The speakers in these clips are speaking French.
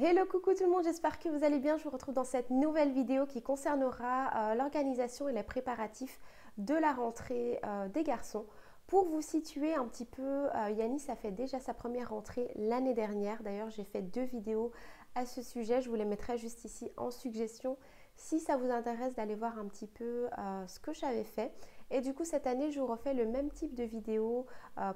Hello, coucou tout le monde, j'espère que vous allez bien. Je vous retrouve dans cette nouvelle vidéo qui concernera l'organisation et les préparatifs de la rentrée des garçons. Pour vous situer un petit peu, Yanis a fait déjà sa première rentrée l'année dernière. D'ailleurs, j'ai fait 2 vidéos à ce sujet. Je vous les mettrai juste ici en suggestion si ça vous intéresse d'aller voir un petit peu ce que j'avais fait. Et du coup, cette année, je vous refais le même type de vidéo,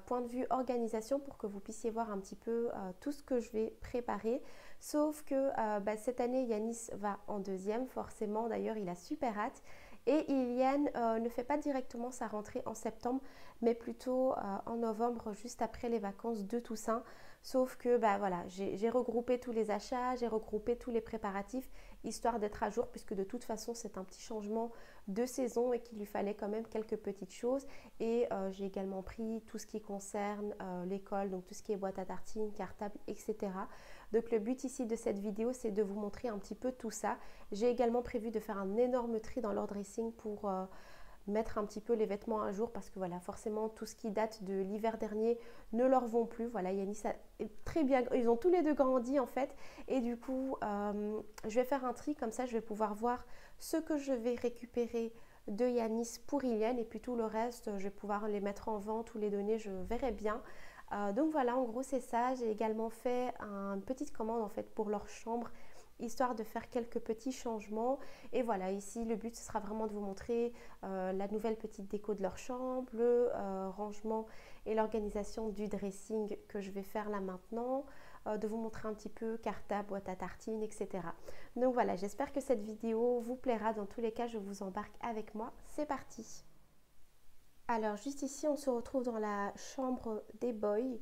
point de vue organisation, pour que vous puissiez voir un petit peu tout ce que je vais préparer. Sauf que cette année, Yanis va en 2e, forcément. D'ailleurs, il a super hâte. Et Iliane ne fait pas directement sa rentrée en septembre, mais plutôt en novembre, juste après les vacances de Toussaint. Sauf que voilà, j'ai regroupé tous les achats, j'ai regroupé tous les préparatifs, histoire d'être à jour, puisque de toute façon, c'est un petit changement de saison et qu'il lui fallait quand même quelques petites choses. Et j'ai également pris tout ce qui concerne l'école, donc tout ce qui est boîte à tartines, cartable, etc. Donc le but ici de cette vidéo, c'est de vous montrer un petit peu tout ça. J'ai également prévu de faire un énorme tri dans leur dressing pour mettre un petit peu les vêtements à jour, parce que voilà, forcément tout ce qui date de l'hiver dernier ne leur vont plus. Voilà, Yanis a très bien, ils ont tous les deux grandi en fait, et du coup je vais faire un tri, comme ça je vais pouvoir voir ce que je vais récupérer de Yanis pour Iliane, et puis tout le reste je vais pouvoir les mettre en vente ou les donner, je verrai bien. Donc voilà, en gros c'est ça. J'ai également fait une petite commande en fait pour leur chambre, histoire de faire quelques petits changements. Et voilà, ici le but ce sera vraiment de vous montrer la nouvelle petite déco de leur chambre, le rangement et l'organisation du dressing que je vais faire là maintenant, de vous montrer un petit peu cartable, boîte à tartines, etc. Donc voilà, j'espère que cette vidéo vous plaira. Dans tous les cas, je vous embarque avec moi. C'est parti! Alors juste ici, on se retrouve dans la chambre des boys.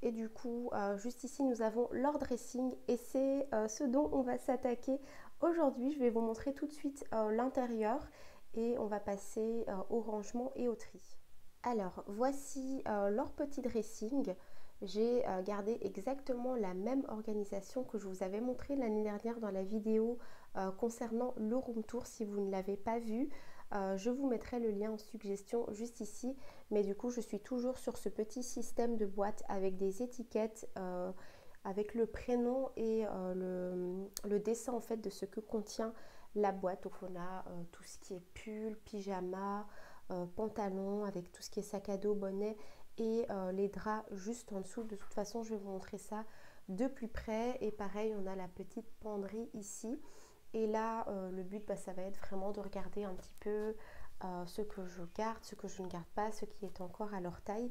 Et du coup, juste ici, nous avons leur dressing, et c'est ce dont on va s'attaquer aujourd'hui. Je vais vous montrer tout de suite l'intérieur, et on va passer au rangement et au tri. Alors, voici leur petit dressing. J'ai gardé exactement la même organisation que je vous avais montré l'année dernière dans la vidéo concernant le room tour. Si vous ne l'avez pas vu, je vous mettrai le lien en suggestion juste ici. Mais du coup, je suis toujours sur ce petit système de boîte avec des étiquettes, avec le prénom et le dessin en fait de ce que contient la boîte. Donc on a tout ce qui est pull, pyjama, pantalon, avec tout ce qui est sac à dos, bonnet et les draps juste en dessous. De toute façon, je vais vous montrer ça de plus près. Et pareil, on a la petite penderie ici. Et là, le but, ça va être vraiment de regarder un petit peu ce que je garde, ce que je ne garde pas, ce qui est encore à leur taille.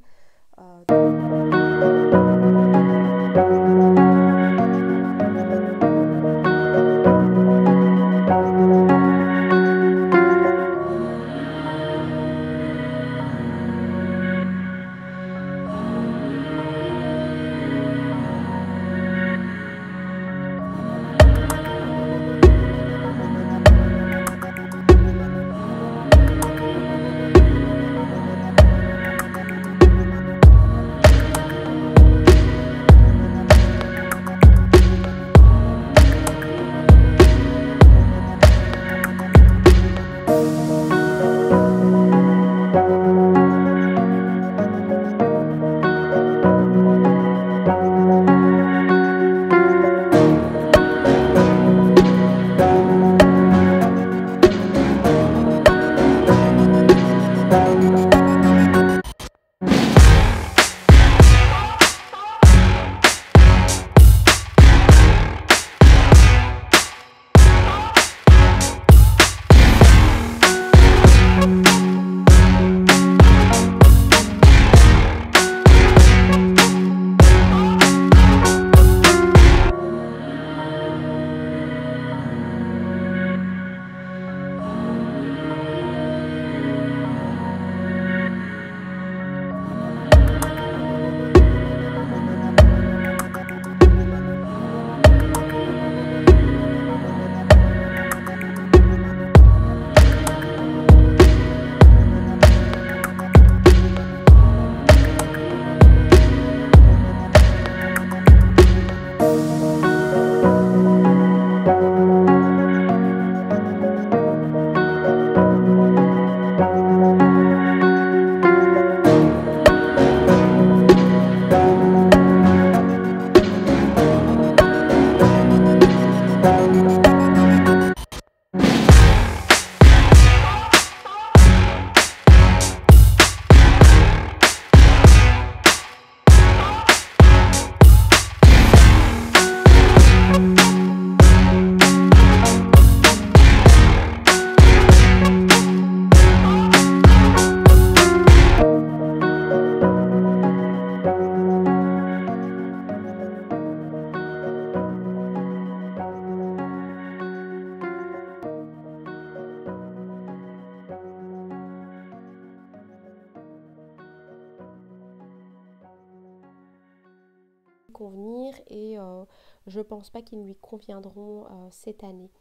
je pense pas qu'ils lui conviendront cette année.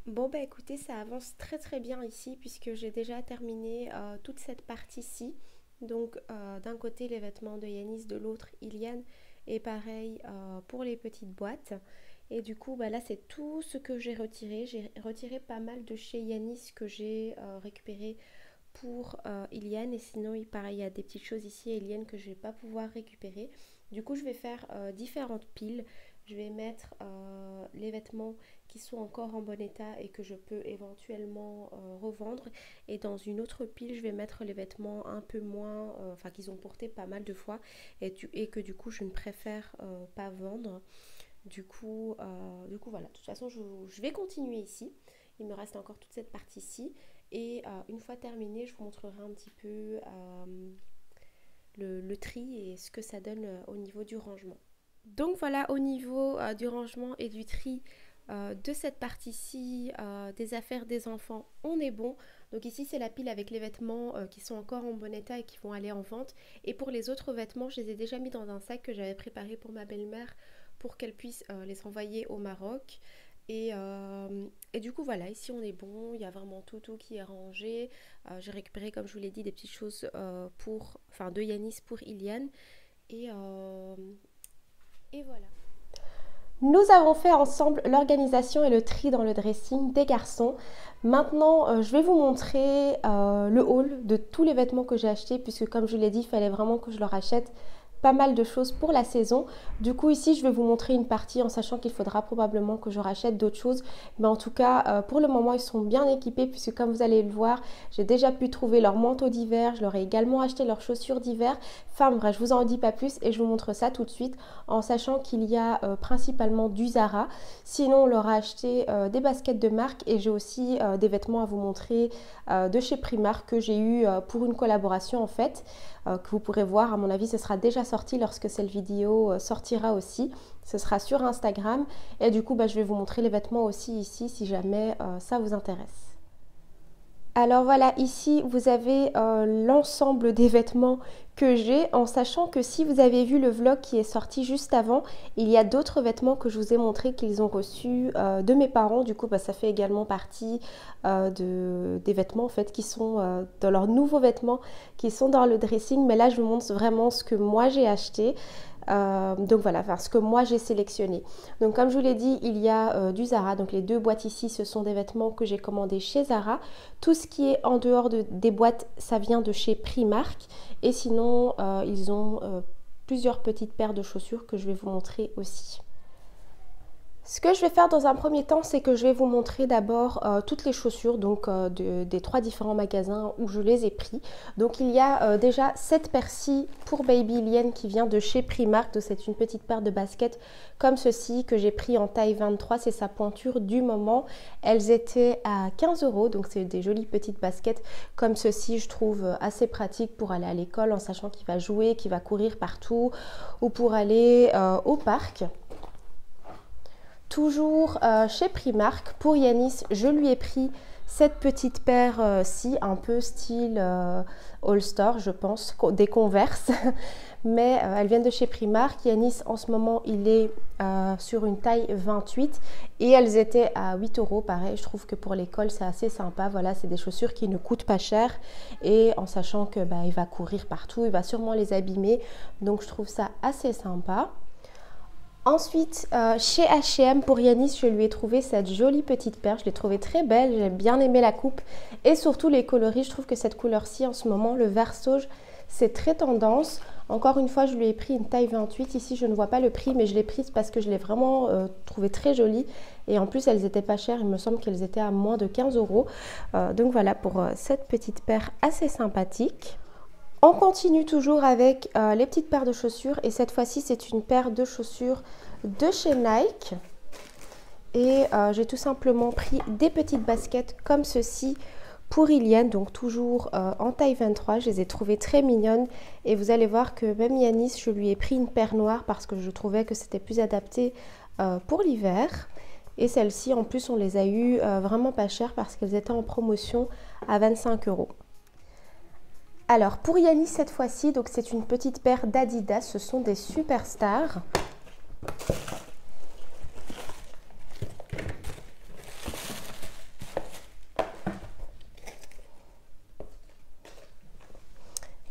Bon bah écoutez, ça avance très bien ici puisque j'ai déjà terminé toute cette partie-ci. Donc d'un côté les vêtements de Yanis, de l'autre Iliane, et pareil pour les petites boîtes. Et du coup bah là c'est tout ce que j'ai retiré. J'ai retiré pas mal de chez Yanis que j'ai récupéré pour Iliane, et sinon pareil il y a des petites choses ici à Iliane que je ne vais pas pouvoir récupérer. Du coup je vais faire différentes piles. Je vais mettre les vêtements qui sont encore en bon état et que je peux éventuellement revendre, et dans une autre pile je vais mettre les vêtements un peu moins, enfin qu'ils ont porté pas mal de fois et que du coup je ne préfère pas vendre. Du coup voilà, de toute façon je vais continuer ici. Il me reste encore toute cette partie-ci. Et une fois terminé, je vous montrerai un petit peu le tri et ce que ça donne au niveau du rangement. Donc voilà, au niveau du rangement et du tri de cette partie-ci des affaires des enfants, on est bon. Donc ici c'est la pile avec les vêtements qui sont encore en bon état et qui vont aller en vente. Et pour les autres vêtements, je les ai déjà mis dans un sac que j'avais préparé pour ma belle-mère pour qu'elle puisse les envoyer au Maroc. Et du coup voilà, ici on est bon, il y a vraiment tout qui est rangé. J'ai récupéré, comme je vous l'ai dit, des petites choses de Yanis pour Iliane. Et, et voilà. Nous avons fait ensemble l'organisation et le tri dans le dressing des garçons. Maintenant, je vais vous montrer le haul de tous les vêtements que j'ai achetés, puisque comme je l'ai dit, il fallait vraiment que je leur achète pas mal de choses pour la saison. Du coup ici je vais vous montrer une partie en sachant qu'il faudra probablement que je rachète d'autres choses, mais en tout cas pour le moment ils sont bien équipés, puisque comme vous allez le voir, j'ai déjà pu trouver leur manteau d'hiver, je leur ai également acheté leurs chaussures d'hiver. Enfin bref, je vous en dis pas plus et je vous montre ça tout de suite, en sachant qu'il y a principalement du Zara. Sinon on leur a acheté des baskets de marque, et j'ai aussi des vêtements à vous montrer de chez Primark que j'ai eu pour une collaboration en fait, que vous pourrez voir. À mon avis ce sera déjà sorti lorsque cette vidéo sortira aussi. Ce sera sur Instagram, et du coup je vais vous montrer les vêtements aussi ici si jamais ça vous intéresse. Alors voilà, ici vous avez l'ensemble des vêtements que j'ai, en sachant que si vous avez vu le vlog qui est sorti juste avant, il y a d'autres vêtements que je vous ai montré qu'ils ont reçus de mes parents. Du coup ça fait également partie des vêtements en fait qui sont dans leurs nouveaux vêtements qui sont dans le dressing. Mais là je vous montre vraiment ce que moi j'ai acheté. Donc voilà, ce que moi j'ai sélectionné. Donc comme je vous l'ai dit, il y a du Zara. Donc les deux boîtes ici, ce sont des vêtements que j'ai commandés chez Zara. Tout ce qui est en dehors des boîtes, ça vient de chez Primark. Et sinon, ils ont plusieurs petites paires de chaussures que je vais vous montrer aussi. Ce que je vais faire dans un premier temps, c'est que je vais vous montrer d'abord toutes les chaussures des trois différents magasins où je les ai pris. Donc il y a déjà cette paire-ci pour Baby Iliane qui vient de chez Primark. Donc c'est une petite paire de baskets comme ceci que j'ai pris en taille 23. C'est sa pointure du moment. Elles étaient à 15 €. Donc c'est des jolies petites baskets comme ceci. Je trouve assez pratique pour aller à l'école en sachant qu'il va jouer, qu'il va courir partout, ou pour aller au parc. Toujours chez Primark, pour Yanis, je lui ai pris cette petite paire-ci, un peu style All-Star, je pense, des Converse. Mais elles viennent de chez Primark. Yanis, en ce moment, il est sur une taille 28 et elles étaient à 8 €. Pareil, je trouve que pour l'école, c'est assez sympa. Voilà, c'est des chaussures qui ne coûtent pas cher, et en sachant que il va courir partout, il va sûrement les abîmer. Donc, je trouve ça assez sympa. Ensuite, chez H&M, pour Yanis, je lui ai trouvé cette jolie petite paire. Je l'ai trouvée très belle, j'ai bien aimé la coupe et surtout les coloris. Je trouve que cette couleur-ci, en ce moment, le vert sauge, c'est très tendance. Encore une fois, je lui ai pris une taille 28. Ici, je ne vois pas le prix, mais je l'ai prise parce que je l'ai vraiment trouvée très jolie. Et en plus, elles n'étaient pas chères. Il me semble qu'elles étaient à moins de 15 €. Donc voilà pour cette petite paire assez sympathique. On continue toujours avec les petites paires de chaussures, et cette fois-ci c'est une paire de chaussures de chez Nike, et j'ai tout simplement pris des petites baskets comme ceci pour Iliane, donc toujours en taille 23. Je les ai trouvées très mignonnes, et vous allez voir que même Yanis, je lui ai pris une paire noire parce que je trouvais que c'était plus adapté pour l'hiver. Et celles-ci en plus on les a eues vraiment pas chères parce qu'elles étaient en promotion à 25 €. Alors pour Yanis cette fois-ci, donc c'est une petite paire d'Adidas, ce sont des Superstars.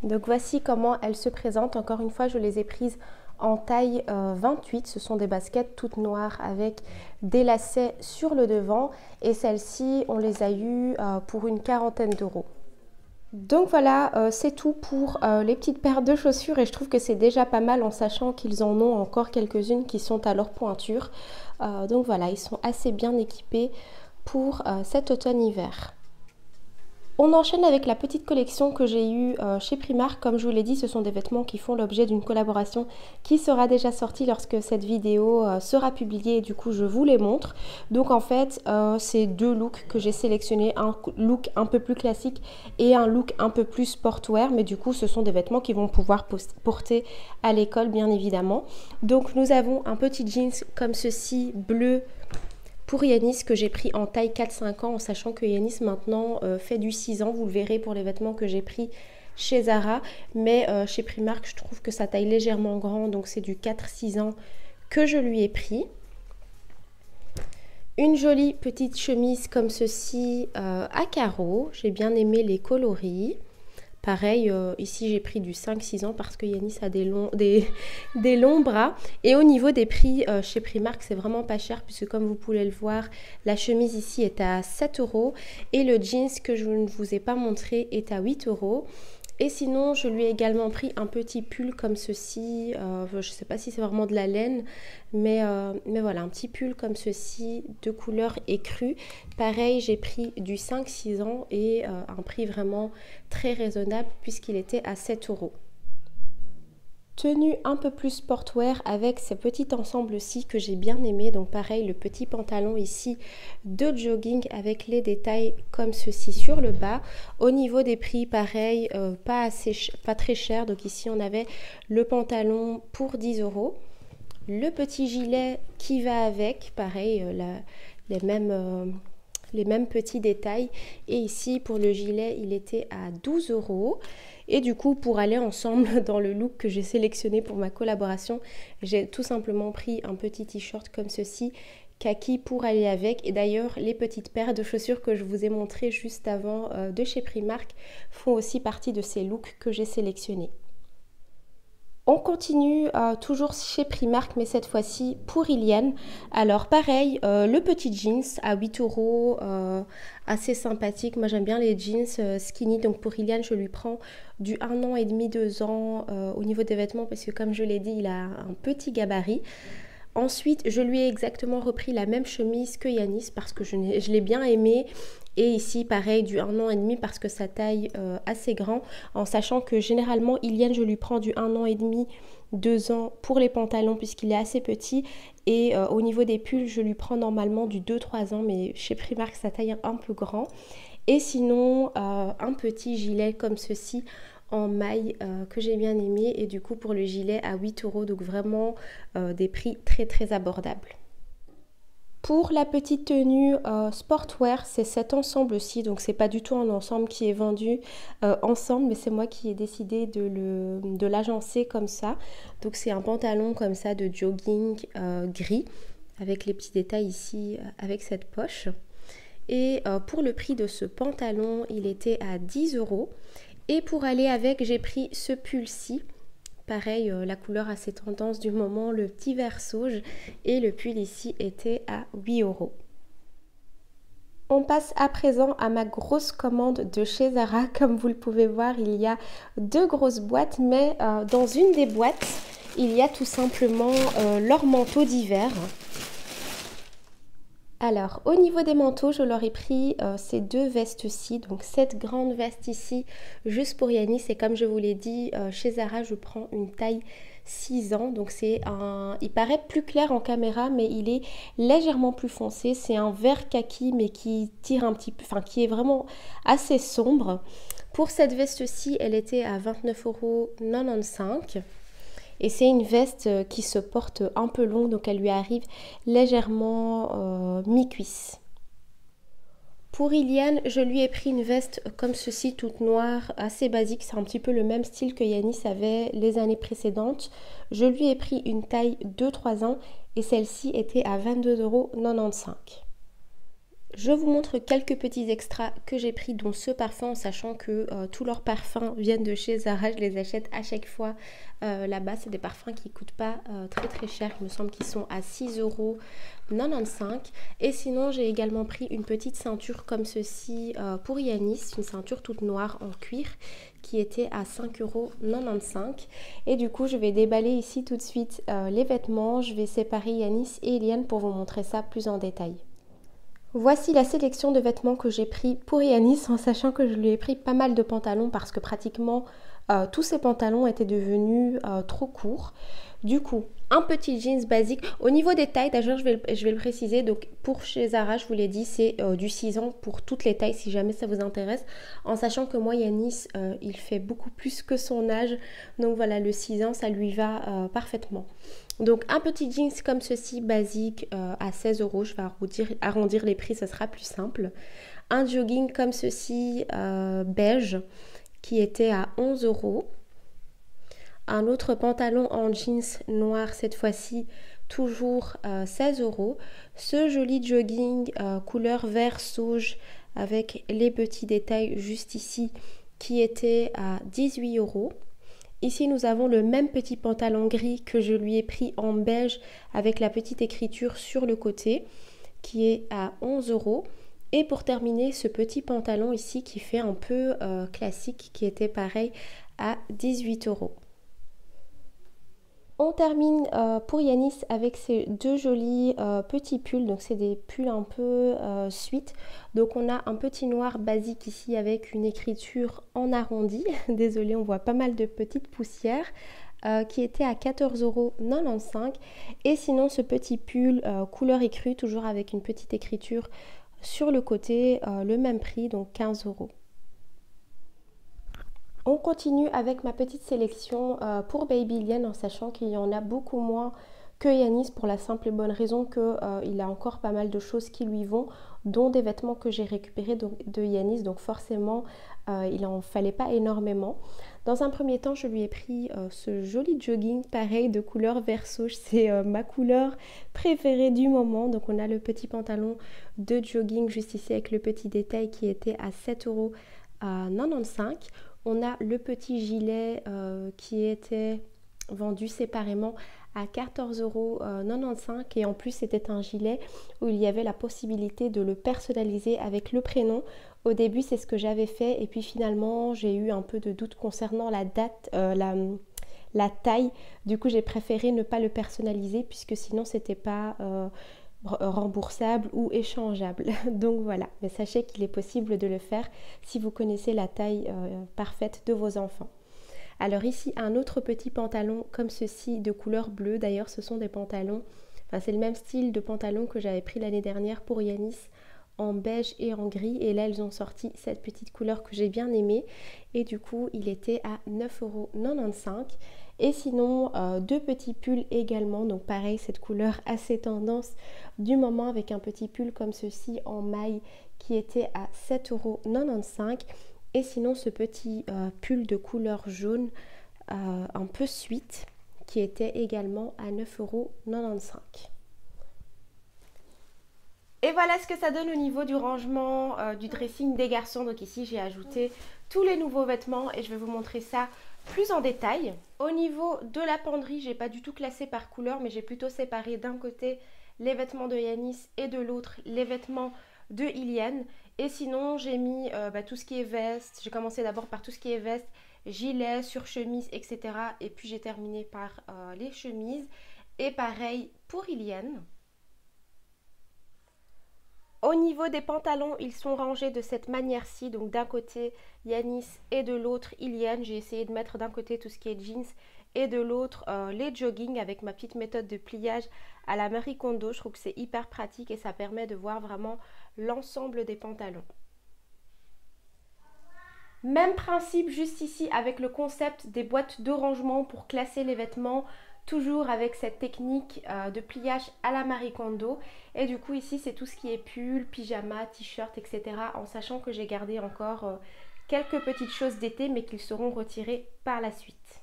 Donc voici comment elles se présentent. Encore une fois, je les ai prises en taille 28. Ce sont des baskets toutes noires avec des lacets sur le devant. Et celles-ci, on les a eues pour une quarantaine d'euros. Donc voilà, c'est tout pour les petites paires de chaussures. Et je trouve que c'est déjà pas mal en sachant qu'ils en ont encore quelques-unes qui sont à leur pointure. Donc voilà, ils sont assez bien équipés pour cet automne-hiver. On enchaîne avec la petite collection que j'ai eue chez Primark. Comme je vous l'ai dit, ce sont des vêtements qui font l'objet d'une collaboration qui sera déjà sortie lorsque cette vidéo sera publiée et du coup je vous les montre. Donc en fait, c'est deux looks que j'ai sélectionnés, un look un peu plus classique et un look un peu plus sportwear, mais du coup ce sont des vêtements qui vont pouvoir porter à l'école bien évidemment. Donc nous avons un petit jeans comme ceci, bleu, pour Yanis que j'ai pris en taille 4-5 ans en sachant que Yanis maintenant fait du 6 ans. Vous le verrez pour les vêtements que j'ai pris chez Zara. Mais chez Primark, je trouve que sa taille légèrement grand. Donc c'est du 4-6 ans que je lui ai pris. Une jolie petite chemise comme ceci à carreaux. J'ai bien aimé les coloris. Pareil, ici j'ai pris du 5-6 ans parce que Yanis a des longs bras. Et au niveau des prix chez Primark, c'est vraiment pas cher puisque comme vous pouvez le voir, la chemise ici est à 7 € et le jeans que je ne vous ai pas montré est à 8 €. Et sinon, je lui ai également pris un petit pull comme ceci. Je ne sais pas si c'est vraiment de la laine, mais voilà, un petit pull comme ceci, de couleur écrue. Pareil, j'ai pris du 5-6 ans et un prix vraiment très raisonnable puisqu'il était à 7 €. Tenue un peu plus sportwear avec ce petit ensemble-ci que j'ai bien aimé. Donc pareil, le petit pantalon ici de jogging avec les détails comme ceci sur le bas. Au niveau des prix, pareil, pas très cher. Donc ici, on avait le pantalon pour 10 €. Le petit gilet qui va avec, pareil, les mêmes petits détails. Et ici, pour le gilet, il était à 12 €. Et du coup, pour aller ensemble dans le look que j'ai sélectionné pour ma collaboration, j'ai tout simplement pris un petit t-shirt comme ceci, kaki pour aller avec. Et d'ailleurs, les petites paires de chaussures que je vous ai montrées juste avant de chez Primark font aussi partie de ces looks que j'ai sélectionnés. On continue toujours chez Primark, mais cette fois-ci pour Iliane. Alors pareil, le petit jeans à 8 €, assez sympathique. Moi j'aime bien les jeans skinny, donc pour Iliane je lui prends du 1 an et demi, 2 ans au niveau des vêtements parce que comme je l'ai dit, il a un petit gabarit. Ensuite, je lui ai exactement repris la même chemise que Yanis parce que je l'ai bien aimée. Et ici, pareil, du 1 an et demi parce que sa taille assez grand. En sachant que généralement, Iliane, je lui prends du 1 an et demi, 2 ans pour les pantalons puisqu'il est assez petit. Et au niveau des pulls, je lui prends normalement du 2-3 ans. Mais chez Primark, sa taille est un peu grand. Et sinon, un petit gilet comme ceci en maille que j'ai bien aimé. Et du coup, pour le gilet à 8 €. Donc vraiment des prix très très abordables. Pour la petite tenue sportwear, c'est cet ensemble-ci, donc c'est pas du tout un ensemble qui est vendu ensemble, mais c'est moi qui ai décidé de l'agencer comme ça. Donc c'est un pantalon comme ça de jogging gris, avec les petits détails ici, avec cette poche. Et pour le prix de ce pantalon, il était à 10 €. Et pour aller avec, j'ai pris ce pull-ci. Pareil, la couleur assez tendance du moment, le petit vert sauge, et le pull ici était à 8 €. On passe à présent à ma grosse commande de chez Zara. Comme vous le pouvez voir, il y a deux grosses boîtes, mais dans une des boîtes, il y a tout simplement leur manteau d'hiver. Alors, au niveau des manteaux, je leur ai pris ces deux vestes-ci. Donc, cette grande veste ici, juste pour Yanis. Et comme je vous l'ai dit, chez Zara, je prends une taille 6 ans. Donc, il paraît plus clair en caméra, mais il est légèrement plus foncé. C'est un vert kaki, mais qui tire un petit peu, enfin, qui est vraiment assez sombre. Pour cette veste-ci, elle était à 29,95 €. Et c'est une veste qui se porte un peu longue, donc elle lui arrive légèrement mi-cuisse. Pour Iliane, je lui ai pris une veste comme ceci, toute noire, assez basique. C'est un petit peu le même style que Yanis avait les années précédentes. Je lui ai pris une taille 2-3 ans et celle-ci était à 22,95 €. Je vous montre quelques petits extras que j'ai pris, dont ce parfum, en sachant que tous leurs parfums viennent de chez Zara. Je les achète à chaque fois là-bas. C'est des parfums qui ne coûtent pas très très cher. Il me semble qu'ils sont à 6,95 €. Et sinon, j'ai également pris une petite ceinture comme ceci pour Yanis, une ceinture toute noire en cuir qui était à 5,95 €. Et du coup, je vais déballer ici tout de suite les vêtements. Je vais séparer Yanis et Iliane pour vous montrer ça plus en détail. Voici la sélection de vêtements que j'ai pris pour Yanis, en sachant que je lui ai pris pas mal de pantalons parce que pratiquement tous ces pantalons étaient devenus trop courts. Du coup, un petit jeans basique. Au niveau des tailles, d'ailleurs, je vais le préciser. Donc, pour chez Zara, je vous l'ai dit, c'est du 6 ans pour toutes les tailles, si jamais ça vous intéresse. En sachant que moi, Yanis, il fait beaucoup plus que son âge. Donc voilà, le 6 ans, ça lui va parfaitement. Donc un petit jeans comme ceci, basique, à 16 €. Je vais arrondir les prix, ça sera plus simple. Un jogging comme ceci, beige, qui était à 11 €. Un autre pantalon en jeans noir, cette fois-ci, toujours 16 €. Ce joli jogging couleur vert sauge avec les petits détails juste ici, qui était à 18 €. Ici, nous avons le même petit pantalon gris que je lui ai pris en beige avec la petite écriture sur le côté qui est à 11 €. Et pour terminer, ce petit pantalon ici qui fait un peu classique qui était pareil à 18 €. On termine pour Yanis avec ces deux jolis petits pulls. Donc c'est des pulls un peu suite. Donc on a un petit noir basique ici avec une écriture en arrondi. Désolée, on voit pas mal de petites poussières. Qui était à 14,95 €. Et sinon ce petit pull couleur écrue, toujours avec une petite écriture sur le côté, le même prix, donc 15 €. On continue avec ma petite sélection pour Baby Iliane, en sachant qu'il y en a beaucoup moins que Yanis pour la simple et bonne raison qu'il a encore pas mal de choses qui lui vont, dont des vêtements que j'ai récupérés de Yanis, donc forcément il n'en fallait pas énormément. Dans un premier temps, je lui ai pris ce joli jogging pareil de couleur vert sauge, c'est ma couleur préférée du moment. Donc on a le petit pantalon de jogging juste ici avec le petit détail qui était à 7,95 €. On a le petit gilet qui était vendu séparément à 14,95 € et en plus c'était un gilet où il y avait la possibilité de le personnaliser avec le prénom. Au début c'est ce que j'avais fait et puis finalement j'ai eu un peu de doute concernant la date, la taille. Du coup j'ai préféré ne pas le personnaliser puisque sinon c'était pas remboursable ou échangeable. Donc voilà, mais sachez qu'il est possible de le faire si vous connaissez la taille parfaite de vos enfants. Alors ici un autre petit pantalon comme ceci de couleur bleue. D'ailleurs ce sont des pantalons, enfin c'est le même style de pantalon que j'avais pris l'année dernière pour Yanis en beige et en gris, et là ils ont sorti cette petite couleur que j'ai bien aimée et du coup il était à 9,95 €. Et sinon deux petits pulls également, donc pareil cette couleur assez tendance du moment avec un petit pull comme ceci en maille qui était à 7,95 €. Et sinon ce petit pull de couleur jaune un peu suite qui était également à 9,95 €. Et voilà ce que ça donne au niveau du rangement du dressing des garçons. Donc ici j'ai ajouté tous les nouveaux vêtements et je vais vous montrer ça plus en détail. Au niveau de la penderie, j'ai pas du tout classé par couleur, mais j'ai plutôt séparé d'un côté les vêtements de Yanis et de l'autre les vêtements de Iliane. Et sinon j'ai mis tout ce qui est veste. J'ai commencé d'abord par tout ce qui est veste, gilet, surchemise, etc. Et puis j'ai terminé par les chemises. Et pareil pour Iliane. Au niveau des pantalons, ils sont rangés de cette manière-ci. Donc d'un côté Yanis et de l'autre Iliane. J'ai essayé de mettre d'un côté tout ce qui est jeans et de l'autre les joggings avec ma petite méthode de pliage à la Marie Kondo. Je trouve que c'est hyper pratique et ça permet de voir vraiment l'ensemble des pantalons. Même principe juste ici avec le concept des boîtes de rangement pour classer les vêtements. toujours avec cette technique de pliage à la Marie Kondo. Et du coup ici c'est tout ce qui est pull, pyjama, t-shirt, etc. En sachant que j'ai gardé encore quelques petites choses d'été mais qui seront retirées par la suite.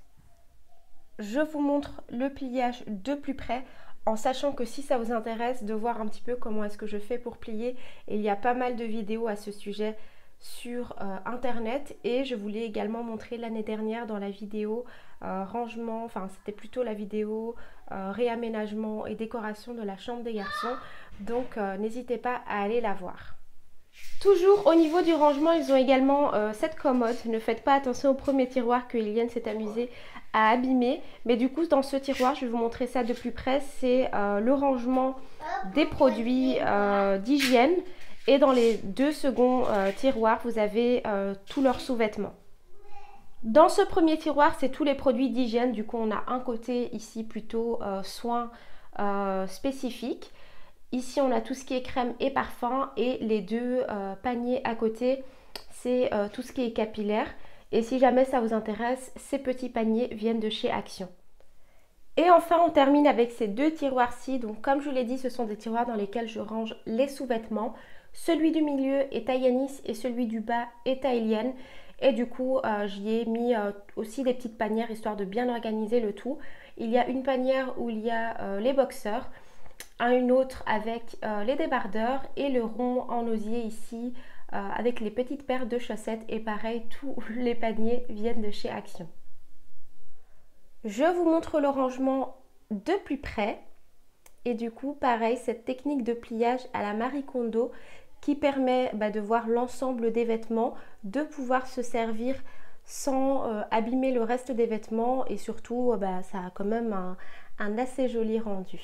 Je vous montre le pliage de plus près en sachant que si ça vous intéresse de voir un petit peu comment est-ce que je fais pour plier, il y a pas mal de vidéos à ce sujet sur internet et je vous l'ai également montré l'année dernière dans la vidéo rangement, enfin c'était plutôt la vidéo réaménagement et décoration de la chambre des garçons, donc n'hésitez pas à aller la voir. Toujours au niveau du rangement, ils ont également cette commode. Ne faites pas attention au premier tiroir que Iliane s'est amusée à abîmer. Mais du coup, dans ce tiroir, je vais vous montrer ça de plus près. C'est le rangement des produits d'hygiène. Et dans les deux seconds tiroirs, vous avez tous leurs sous-vêtements. Dans ce premier tiroir, c'est tous les produits d'hygiène. Du coup, on a un côté ici plutôt soins spécifiques. Ici, on a tout ce qui est crème et parfum et les deux paniers à côté, c'est tout ce qui est capillaire. Et si jamais ça vous intéresse, ces petits paniers viennent de chez Action. Et enfin, on termine avec ces deux tiroirs-ci. Donc, comme je vous l'ai dit, ce sont des tiroirs dans lesquels je range les sous-vêtements. Celui du milieu est à Yanis et celui du bas est à Iliane. Et du coup, j'y ai mis aussi des petites panières histoire de bien organiser le tout. Il y a une panière où il y a les boxeurs. Une autre avec les débardeurs et le rond en osier ici avec les petites paires de chaussettes et pareil tous les paniers viennent de chez Action. Je vous montre le rangement de plus près et du coup pareil cette technique de pliage à la Marie Kondo qui permet de voir l'ensemble des vêtements, de pouvoir se servir sans abîmer le reste des vêtements et surtout ça a quand même un assez joli rendu.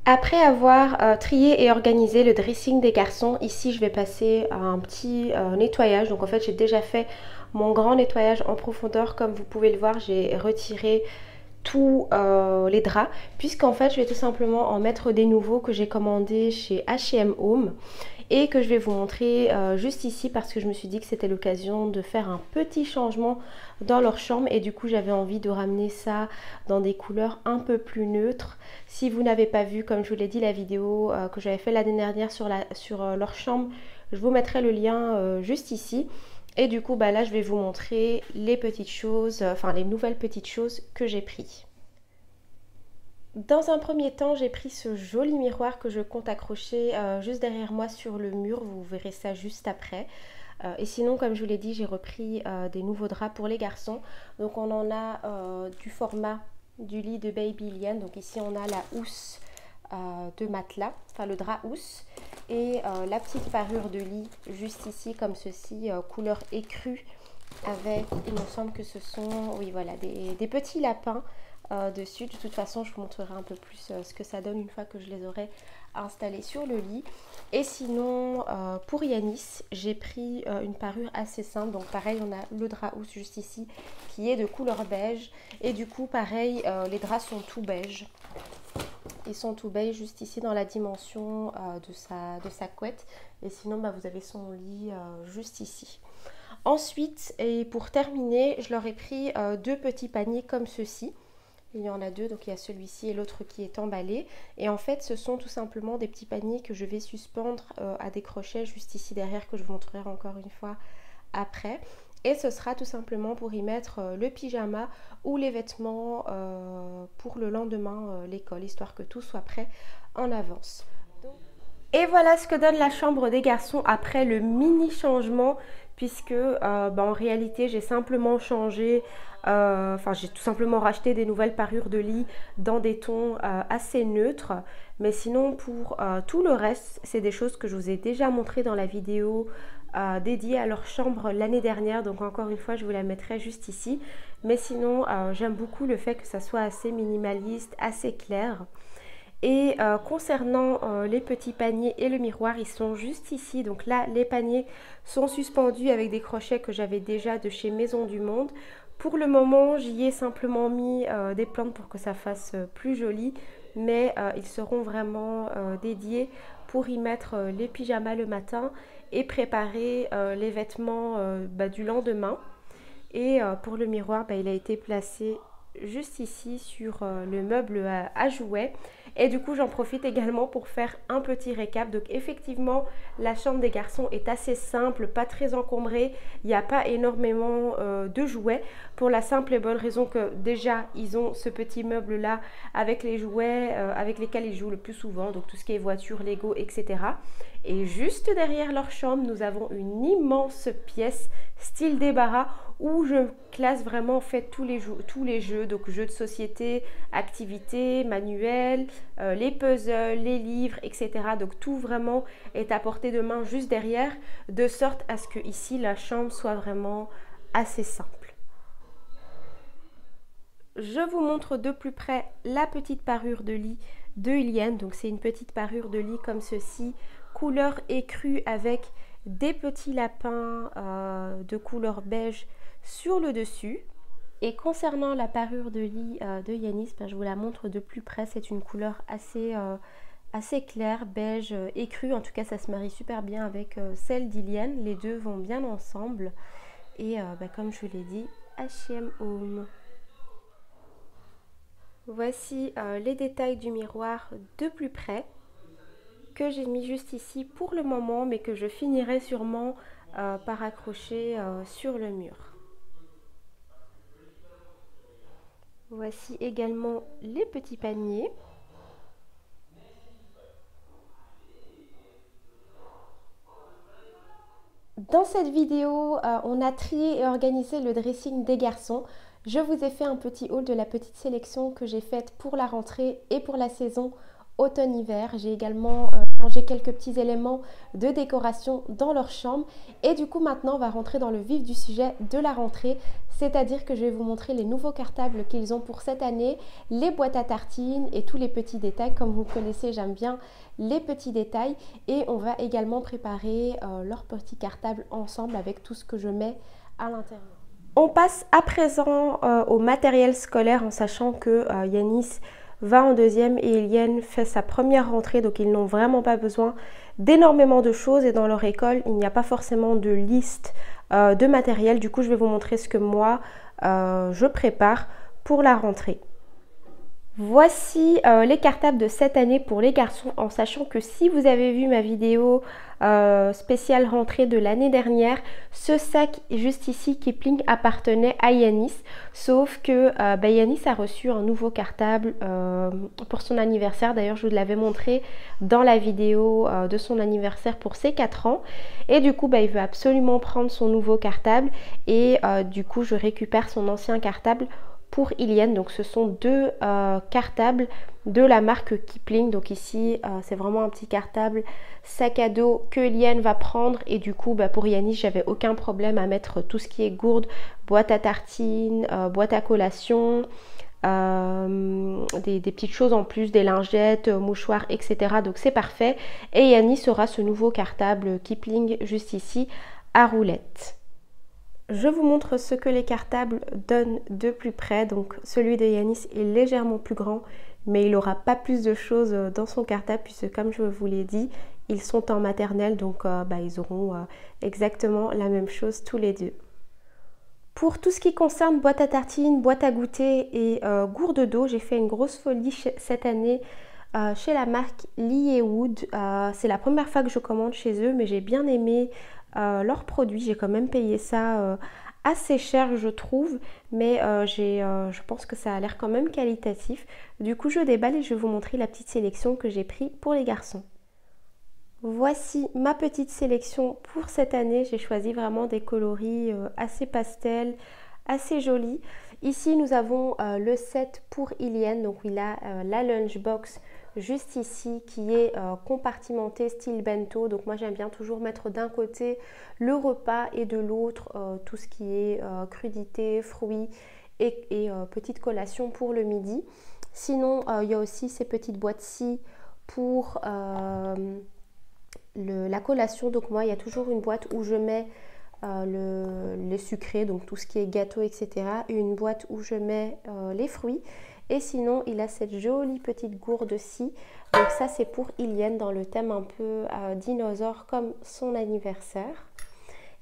Après avoir trié et organisé le dressing des garçons, ici je vais passer à un petit nettoyage. Donc en fait j'ai déjà fait mon grand nettoyage en profondeur. Comme vous pouvez le voir, j'ai retiré tous les draps. Puisqu'en fait je vais tout simplement en mettre des nouveaux que j'ai commandés chez H&M Home. Et que je vais vous montrer juste ici parce que je me suis dit que c'était l'occasion de faire un petit changement dans leur chambre et du coup j'avais envie de ramener ça dans des couleurs un peu plus neutres. Si vous n'avez pas vu, comme je vous l'ai dit, la vidéo que j'avais fait l'année dernière sur leur chambre, je vous mettrai le lien juste ici. Et du coup là je vais vous montrer les petites choses, enfin les nouvelles petites choses que j'ai pris. Dans un premier temps, j'ai pris ce joli miroir que je compte accrocher juste derrière moi sur le mur. Vous verrez ça juste après. Et sinon, comme je vous l'ai dit, j'ai repris des nouveaux draps pour les garçons. Donc on en a du format du lit de Baby Iliane. Donc ici, on a la housse de matelas, enfin le drap housse. Et la petite parure de lit juste ici, comme ceci, couleur écrue. Avec, il me semble que ce sont, oui voilà, des petits lapins. Dessus. De toute façon je vous montrerai un peu plus ce que ça donne une fois que je les aurai installés sur le lit. Et sinon pour Yanis j'ai pris une parure assez simple. Donc pareil on a le drap housse juste ici qui est de couleur beige et du coup pareil les draps sont tout beige. Ils sont tout beige juste ici dans la dimension de sa couette. Et sinon vous avez son lit juste ici. Ensuite et pour terminer je leur ai pris deux petits paniers comme ceci. Il y en a deux, donc il y a celui-ci et l'autre qui est emballé. Et en fait, ce sont tout simplement des petits paniers que je vais suspendre à des crochets juste ici derrière que je vous montrerai encore une fois après. Et ce sera tout simplement pour y mettre le pyjama ou les vêtements pour le lendemain, l'école, histoire que tout soit prêt en avance. Et voilà ce que donne la chambre des garçons après le mini changement puisque en réalité j'ai simplement changé, j'ai tout simplement racheté des nouvelles parures de lit dans des tons assez neutres. Mais sinon pour tout le reste, c'est des choses que je vous ai déjà montré dans la vidéo dédiée à leur chambre l'année dernière. Donc encore une fois, je vous la mettrai juste ici. Mais sinon, j'aime beaucoup le fait que ça soit assez minimaliste, assez clair. Et concernant les petits paniers et le miroir, ils sont juste ici. Donc là, les paniers sont suspendus avec des crochets que j'avais déjà de chez Maison du Monde. Pour le moment, j'y ai simplement mis des plantes pour que ça fasse plus joli. Mais ils seront vraiment dédiés pour y mettre les pyjamas le matin et préparer les vêtements du lendemain. Et pour le miroir, il a été placé juste ici sur le meuble à jouets. Et du coup, j'en profite également pour faire un petit récap. Donc effectivement, la chambre des garçons est assez simple, pas très encombrée. Il n'y a pas énormément de jouets pour la simple et bonne raison que déjà, ils ont ce petit meuble-là avec les jouets avec lesquels ils jouent le plus souvent. Donc tout ce qui est voiture, Lego, etc. Et juste derrière leur chambre, nous avons une immense pièce style débarras où je classe vraiment en fait tous les jeux, donc jeux de société, activités, manuels, les puzzles, les livres, etc. Donc tout vraiment est à portée de main juste derrière, de sorte à ce que ici la chambre soit vraiment assez simple. Je vous montre de plus près la petite parure de lit de Iliane. Donc c'est une petite parure de lit comme ceci, couleur écrue avec des petits lapins de couleur beige sur le dessus. Et concernant la parure de lit de Yanis, je vous la montre de plus près. C'est une couleur assez claire, beige écrue. En tout cas, ça se marie super bien avec celle d'Iliane. Les deux vont bien ensemble. Et comme je vous l'ai dit, H&M Home. Voici les détails du miroir de plus près que j'ai mis juste ici pour le moment, mais que je finirai sûrement par accrocher sur le mur. Voici également les petits paniers. Dans cette vidéo, on a trié et organisé le dressing des garçons. Je vous ai fait un petit haul de la petite sélection que j'ai faite pour la rentrée et pour la saison automne-hiver. J'ai également changé quelques petits éléments de décoration dans leur chambre. Et du coup, maintenant, on va rentrer dans le vif du sujet de la rentrée. C'est-à-dire que je vais vous montrer les nouveaux cartables qu'ils ont pour cette année, les boîtes à tartines et tous les petits détails. Comme vous connaissez, j'aime bien les petits détails. Et on va également préparer leurs petits cartables ensemble avec tout ce que je mets à l'intérieur. On passe à présent au matériel scolaire en sachant que Yanis va en deuxième et Iliane fait sa première rentrée, donc ils n'ont vraiment pas besoin d'énormément de choses et dans leur école il n'y a pas forcément de liste de matériel. Du coup je vais vous montrer ce que moi je prépare pour la rentrée. Voici les cartables de cette année pour les garçons, en sachant que si vous avez vu ma vidéo spéciale rentrée de l'année dernière, ce sac juste ici Kipling appartenait à Yanis, sauf que Yanis a reçu un nouveau cartable pour son anniversaire. D'ailleurs je vous l'avais montré dans la vidéo de son anniversaire pour ses 4 ans, et du coup il veut absolument prendre son nouveau cartable et du coup je récupère son ancien cartable pour Iliane. Donc ce sont deux cartables de la marque Kipling. Donc ici c'est vraiment un petit cartable sac à dos que Iliane va prendre, et du coup pour Yanis j'avais aucun problème à mettre tout ce qui est gourde, boîte à tartines, boîte à collation, des petites choses en plus, des lingettes, mouchoirs, etc. Donc c'est parfait. Et Yanis aura ce nouveau cartable Kipling juste ici à roulettes. Je vous montre ce que les cartables donnent de plus près. Donc celui de Yanis est légèrement plus grand, mais il n'aura pas plus de choses dans son cartable puisque comme je vous l'ai dit, ils sont en maternelle, donc ils auront exactement la même chose tous les deux. Pour tout ce qui concerne boîte à tartines, boîte à goûter et gourde d'eau, j'ai fait une grosse folie cette année chez la marque Lee & Wood. C'est la première fois que je commande chez eux, mais j'ai bien aimé leurs produits. J'ai quand même payé ça assez cher je trouve, mais je pense que ça a l'air quand même qualitatif. Du coup je déballe et je vais vous montrer la petite sélection que j'ai pris pour les garçons. Voici ma petite sélection pour cette année. J'ai choisi vraiment des coloris assez pastels, assez jolis. Ici nous avons le set pour Iliane, donc il a la lunchbox juste ici qui est compartimenté style bento. Donc moi j'aime bien toujours mettre d'un côté le repas et de l'autre tout ce qui est crudité, fruits et petite collation pour le midi. Sinon il y a aussi ces petites boîtes-ci pour la collation. Donc moi il y a toujours une boîte où je mets les sucrés, donc tout ce qui est gâteau, etc. Et une boîte où je mets les fruits. Et sinon, il a cette jolie petite gourde-ci. Donc ça, c'est pour Iliane dans le thème un peu dinosaure comme son anniversaire.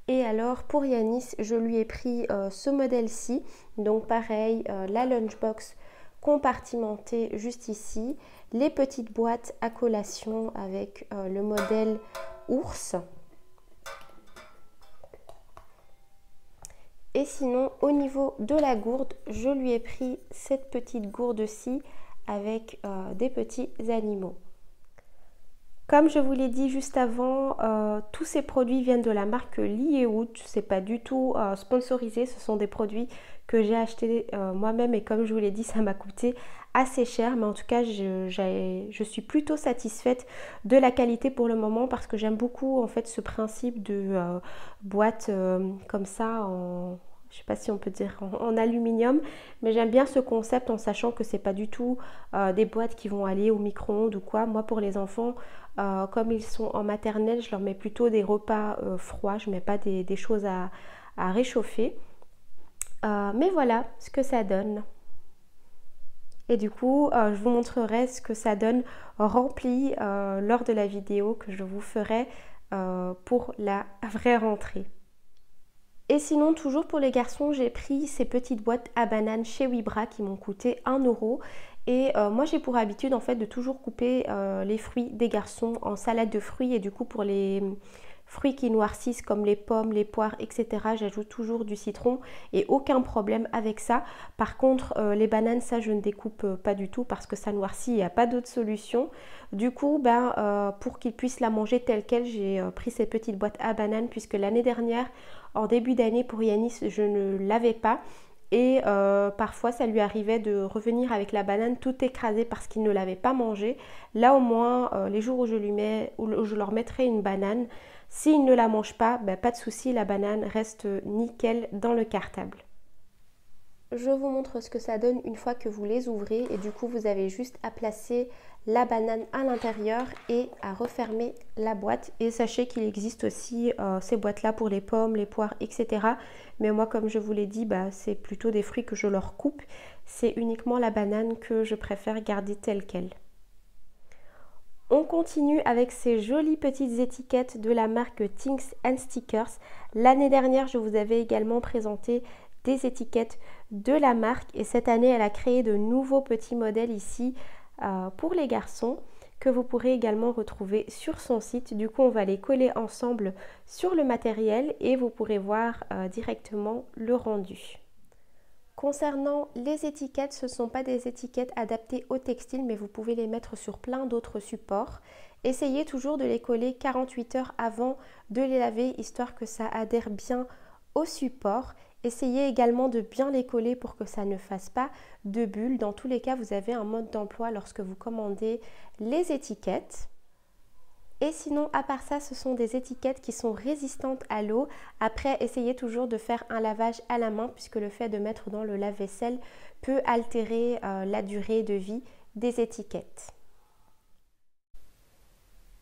Et alors pour Yanis, je lui ai pris ce modèle-ci. Donc pareil, la lunchbox compartimentée juste ici. Les petites boîtes à collation avec le modèle ours. Et sinon, au niveau de la gourde, je lui ai pris cette petite gourde-ci avec des petits animaux. Comme je vous l'ai dit juste avant, tous ces produits viennent de la marque Liéhout. Ce n'est pas du tout sponsorisé, ce sont des produits que j'ai achetés moi-même et comme je vous l'ai dit, ça m'a coûté assez cher. Mais en tout cas, je suis plutôt satisfaite de la qualité pour le moment parce que j'aime beaucoup en fait ce principe de boîte comme ça en... Je ne sais pas si on peut dire en aluminium, mais j'aime bien ce concept en sachant que c'est pas du tout des boîtes qui vont aller au micro-ondes ou quoi. Moi, pour les enfants, comme ils sont en maternelle, je leur mets plutôt des repas froids, je ne mets pas des choses à réchauffer. Mais voilà ce que ça donne. Et du coup, je vous montrerai ce que ça donne rempli lors de la vidéo que je vous ferai pour la vraie rentrée. Et sinon, toujours pour les garçons, j'ai pris ces petites boîtes à bananes chez Wibra qui m'ont coûté 1 €. Et moi, j'ai pour habitude en fait de toujours couper les fruits des garçons en salade de fruits. Et du coup, pour les fruits qui noircissent comme les pommes, les poires, etc., j'ajoute toujours du citron et aucun problème avec ça. Par contre, les bananes, ça, je ne découpe pas du tout parce que ça noircit, il n'y a pas d'autre solution. Du coup, pour qu'ils puissent la manger telle quelle, j'ai pris ces petites boîtes à bananes puisque l'année dernière, en début d'année pour Yanis, je ne l'avais pas et parfois ça lui arrivait de revenir avec la banane tout écrasée parce qu'il ne l'avait pas mangée. Là au moins, les jours où je leur mettrai une banane, s'ils ne la mangent pas, pas de souci, la banane reste nickel dans le cartable. Je vous montre ce que ça donne une fois que vous les ouvrez et du coup vous avez juste à placer la banane à l'intérieur et à refermer la boîte. Et sachez qu'il existe aussi ces boîtes là pour les pommes, les poires, etc. Mais moi comme je vous l'ai dit, c'est plutôt des fruits que je leur coupe. C'est uniquement la banane que je préfère garder telle qu'elle. On continue avec ces jolies petites étiquettes de la marque Things and Stickers. L'année dernière, je vous avais également présenté des étiquettes de la marque et cette année, elle a créé de nouveaux petits modèles ici pour les garçons que vous pourrez également retrouver sur son site. Du coup, on va les coller ensemble sur le matériel et vous pourrez voir directement le rendu. Concernant les étiquettes, ce ne sont pas des étiquettes adaptées au textile, mais vous pouvez les mettre sur plein d'autres supports. Essayez toujours de les coller 48 heures avant de les laver, histoire que ça adhère bien au support. Essayez également de bien les coller pour que ça ne fasse pas de bulles. Dans tous les cas, vous avez un mode d'emploi lorsque vous commandez les étiquettes. Et sinon, à part ça, ce sont des étiquettes qui sont résistantes à l'eau. Après, essayez toujours de faire un lavage à la main puisque le fait de mettre dans le lave-vaisselle peut altérer la durée de vie des étiquettes.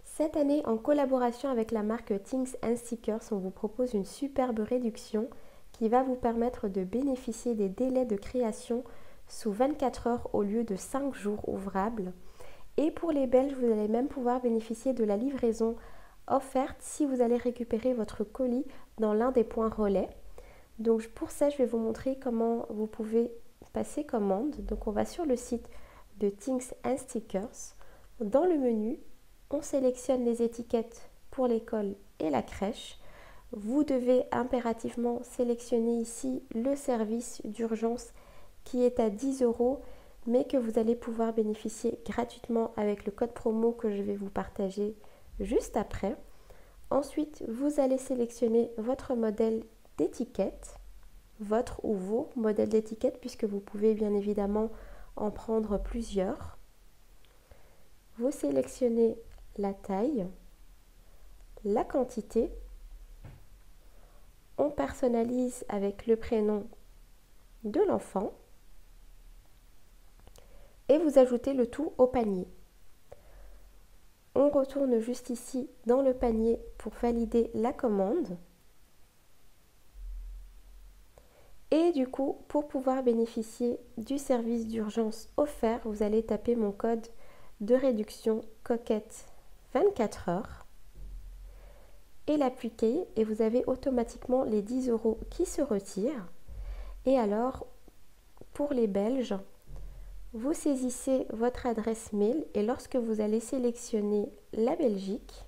Cette année, en collaboration avec la marque Things and Stickers, on vous propose une superbe réduction qui va vous permettre de bénéficier des délais de création sous 24 heures au lieu de 5 jours ouvrables. Et pour les Belges, vous allez même pouvoir bénéficier de la livraison offerte si vous allez récupérer votre colis dans l'un des points relais. Donc pour ça, je vais vous montrer comment vous pouvez passer commande. Donc on va sur le site de Things and Stickers. Dans le menu, on sélectionne les étiquettes pour l'école et la crèche. Vous devez impérativement sélectionner ici le service d'urgence qui est à 10 €, mais que vous allez pouvoir bénéficier gratuitement avec le code promo que je vais vous partager juste après. Ensuite, vous allez sélectionner votre modèle d'étiquette, votre ou vos modèles d'étiquette, puisque vous pouvez bien évidemment en prendre plusieurs. Vous sélectionnez la taille, la quantité. On personnalise avec le prénom de l'enfant. Et vous ajoutez le tout au panier. On retourne juste ici dans le panier pour valider la commande. Et du coup, pour pouvoir bénéficier du service d'urgence offert, vous allez taper mon code de réduction coquette 24 heures. et l'appliquer et vous avez automatiquement les 10 € qui se retirent. Et alors, pour les Belges, vous saisissez votre adresse mail et lorsque vous allez sélectionner la Belgique,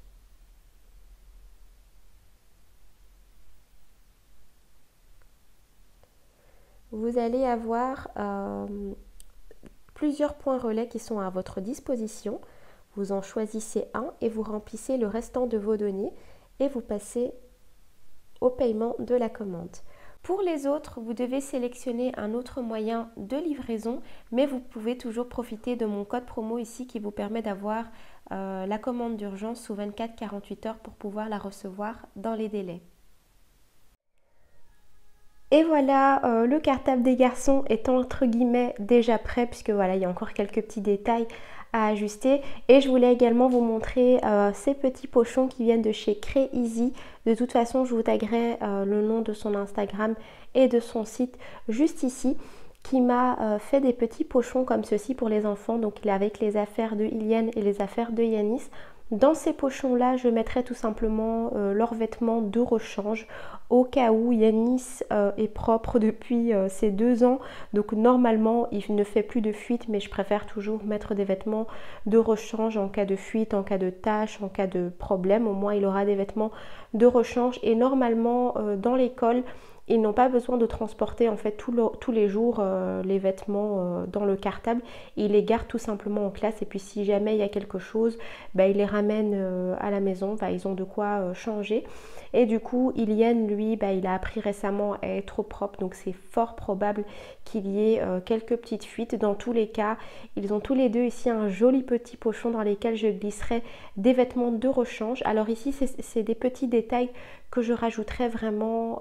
vous allez avoir plusieurs points relais qui sont à votre disposition. Vous en choisissez un et vous remplissez le restant de vos données et vous passez au paiement de la commande. Pour les autres, vous devez sélectionner un autre moyen de livraison, mais vous pouvez toujours profiter de mon code promo ici qui vous permet d'avoir la commande d'urgence sous 24-48 heures pour pouvoir la recevoir dans les délais. Et voilà, le cartable des garçons est entre guillemets déjà prêt puisque voilà, il y a encore quelques petits détails à ajuster. Et je voulais également vous montrer ces petits pochons qui viennent de chez Crazy. De toute façon, je vous taguerai le nom de son Instagram et de son site juste ici, qui m'a fait des petits pochons comme ceci pour les enfants. Donc il est avec les affaires de Iliane et les affaires de Yanis. Dans ces pochons-là, je mettrai tout simplement leurs vêtements de rechange au cas où Yanis est propre depuis ses 2 ans. Donc normalement, il ne fait plus de fuite, mais je préfère toujours mettre des vêtements de rechange en cas de fuite, en cas de tâche, en cas de problème. Au moins, il aura des vêtements de rechange. Et normalement, dans l'école, ils n'ont pas besoin de transporter en fait tous les jours les vêtements dans le cartable. Ils les gardent tout simplement en classe et puis si jamais il y a quelque chose, bah, ils les ramènent à la maison. Bah, ils ont de quoi changer. Et du coup, Iliane, lui, bah, il a appris récemment à être propre. Donc c'est fort probable qu'il y ait quelques petites fuites. Dans tous les cas, ils ont tous les deux ici un joli petit pochon dans lesquels je glisserai des vêtements de rechange. Alors ici, c'est des petits détails que je rajouterai vraiment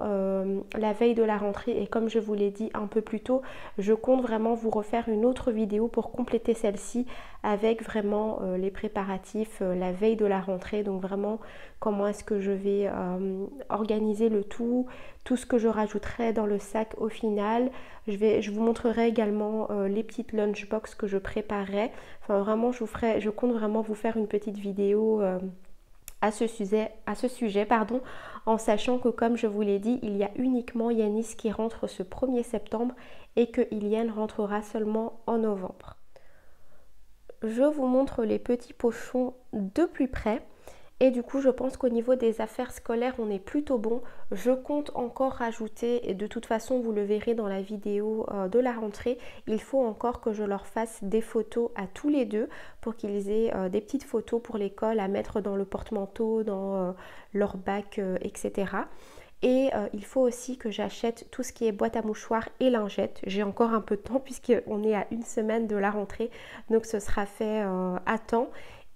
la veille de la rentrée et comme je vous l'ai dit un peu plus tôt, je compte vraiment vous refaire une autre vidéo pour compléter celle-ci avec vraiment les préparatifs la veille de la rentrée, donc vraiment comment est-ce que je vais organiser le tout ce que je rajouterai dans le sac au final. Je vous montrerai également les petites lunchbox que je préparerai. Enfin vraiment je compte vraiment vous faire une petite vidéo à ce sujet, en sachant que comme je vous l'ai dit, il y a uniquement Yanis qui rentre ce 1er septembre et que Iliane rentrera seulement en novembre. Je vous montre les petits pochons de plus près. Et du coup, je pense qu'au niveau des affaires scolaires, on est plutôt bon. Je compte encore rajouter, et de toute façon, vous le verrez dans la vidéo de la rentrée, il faut encore que je leur fasse des photos à tous les deux pour qu'ils aient des petites photos pour l'école à mettre dans le porte-manteau, dans leur bac, etc. Et il faut aussi que j'achète tout ce qui est boîte à mouchoirs et lingettes. J'ai encore un peu de temps puisqu'on est à 1 semaine de la rentrée, donc ce sera fait à temps.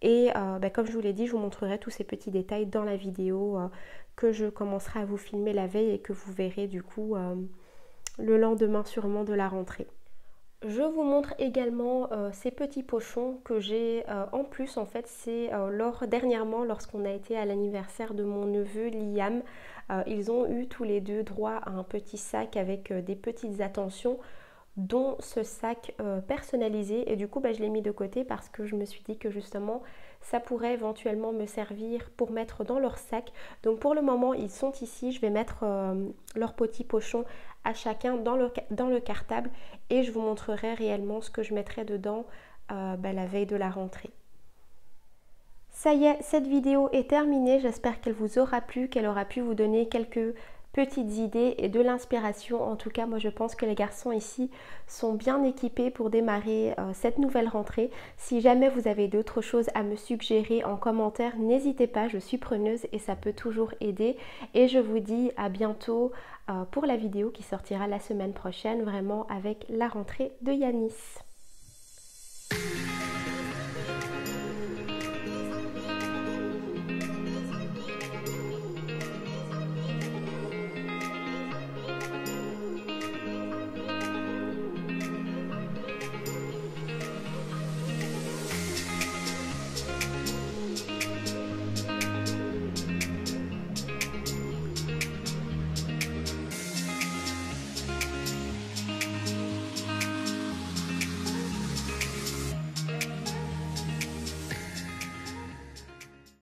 Et comme je vous l'ai dit, je vous montrerai tous ces petits détails dans la vidéo que je commencerai à vous filmer la veille et que vous verrez du coup le lendemain sûrement de la rentrée. Je vous montre également ces petits pochons que j'ai en plus. En fait, c'est dernièrement lorsqu'on a été à l'anniversaire de mon neveu Liam. Ils ont eu tous les deux droit à un petit sac avec des petites attentions, dont ce sac personnalisé et du coup je l'ai mis de côté parce que je me suis dit que justement ça pourrait éventuellement me servir pour mettre dans leur sac. Donc pour le moment ils sont ici, je vais mettre leurs petits pochons à chacun dans le cartable et je vous montrerai réellement ce que je mettrai dedans la veille de la rentrée. Ça y est, cette vidéo est terminée, j'espère qu'elle vous aura plu, qu'elle aura pu vous donner quelques petites idées et de l'inspiration. En tout cas, moi je pense que les garçons ici sont bien équipés pour démarrer cette nouvelle rentrée. Si jamais vous avez d'autres choses à me suggérer en commentaire, n'hésitez pas, je suis preneuse et ça peut toujours aider. Et je vous dis à bientôt pour la vidéo qui sortira la semaine prochaine, vraiment avec la rentrée de Yanis.